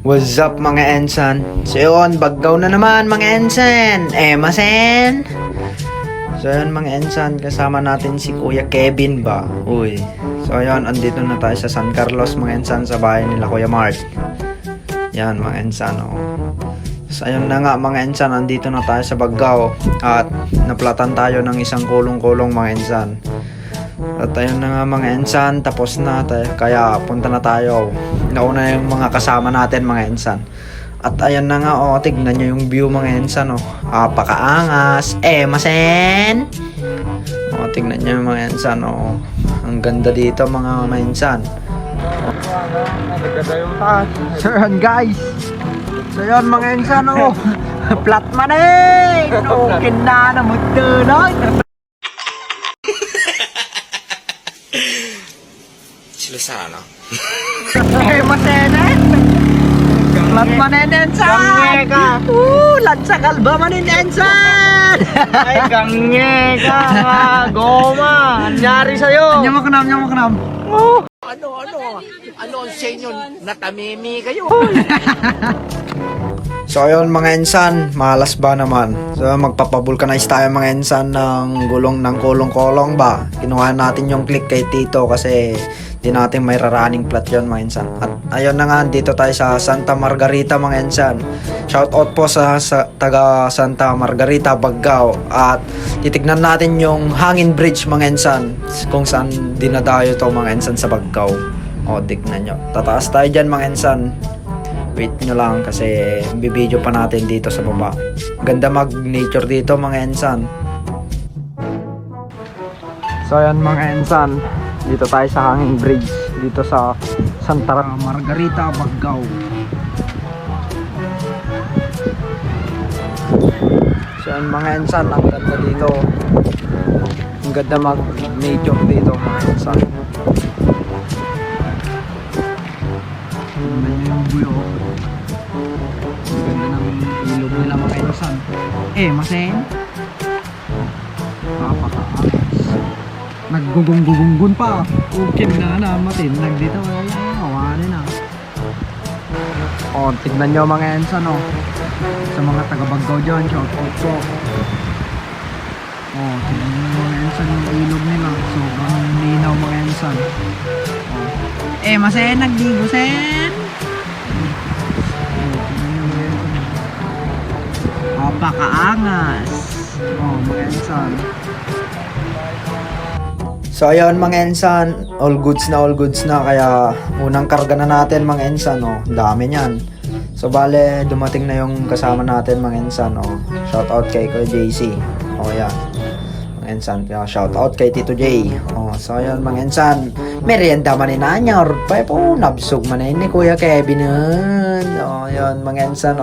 What's up mga ensan? So yun, baggaw na naman mga ensan. Masen. So yun mga ensan, kasama natin si Kuya Kevin ba? Uy. So yun, andito na tayo sa San Carlos mga ensan, sa bahay nila Kuya Mart. Yan mga ensan, oh. So ayun na nga mga ensan, andito na tayo sa Baggaw. At naplatan tayo ng isang kulong-kulong mga ensan. At ayun na nga mga ensan, tapos na tayo, kaya punta na tayo. Nauna yung mga kasama natin mga ensan. At ayun na nga, oh, tignan nyo yung view mga ensan, oh. Pakaangas. Masen. Oh, tignan nyo yung mga ensan, oh. Ang ganda dito mga ensan. So yun guys. So yun mga ensan, oh. Plat manin. Okay na mo tunay. Sila sana. Masenet. Plat manin ensan. Lansa kalba manin ensan. Ay, gangye ka. Goma. Anyari sa'yo. Nyamo kanam. Ano ang sa inyo? Natamimi kayo. So ayun mga ensan, malas ba naman? So magpapavulcanize tayo mga ensan ng gulong ng kulong-kulong ba? Kinuha natin yung click kay Tito kasi di natin may raraning plat yun mga ensan. At ayun na nga, dito tayo sa Santa Margarita mga ensan. Shout out po sa taga Santa Margarita, Baggaw. At titignan natin yung hangin bridge mga ensan, kung saan dinadayo to mga ensan sa Baggaw. O tignan nyo, tataas tayo dyan mga ensan. Wait nyo lang kasi bibideo pa natin dito sa baba. Ganda mag-nature dito mga ensan. So ayan mga ensan, dito tayo sa hanging bridge dito sa Santa Margarita, Baggaw. So ayan mga ensan, ang ganda dito. Ang ganda mag-nature dito mga ensan. Ganda yung buyo. Ang ganda ng ilog nila mga ensan. Masen. Napakaangas. Naggugong-gugunggun pa. Okay na namatin. Nagdito wala. Kawanin na. Tignan nyo mga ensan, oh. Sa mga taga-Baggaw dyan, shout out po. Tignan nyo mga ensan yung ilog nila. Sobrang linaw mga ensan. Masen, nagdigo sen. Pakaangas. Mga ensan. So ayun mga ensan, all goods na, kaya unang karga na natin mga ensan, dami niyan. So bale, dumating na yung kasama natin mga ensan, shout out kay JC. Yan. Mga ensan, shout out kay Tito J. So ayun mga ensan, merienda man inanya or pa po nabsog man ni Kuya Kevin. Yan mga ensan,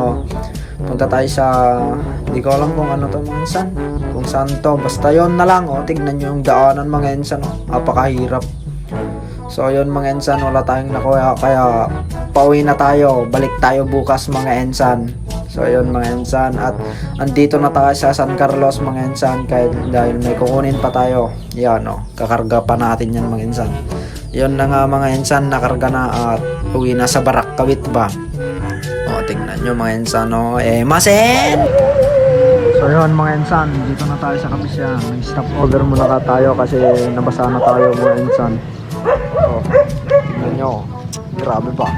punta tayo sa, hindi ko alam kung ano to mga ensan, kung saan to, basta yon na lang. Tignan nyo yung daanan mga ensan, napakahirap. So yun mga ensan, wala tayong nakuha, kaya pauwi na tayo, balik tayo bukas mga ensan. So yun mga ensan, at andito na tayo sa San Carlos mga ensan, dahil may kukunin pa tayo. Yan, kakarga pa natin yan mga ensan. Yun na nga mga ensan, nakarga na at uwi na sa Barak Kawit ba. Tignan nyo mga ensan, Masen! So yun mga ensan, dito na tayo sa Kapisya. May stop over muna tayo kasi nabasa na tayo mga ensan. Tignan nyo, grabe pa.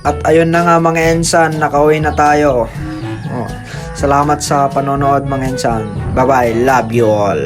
At ayun na nga mga ensan, nakauwi na tayo. Salamat sa panonood mga ensan. Bye bye, love you all.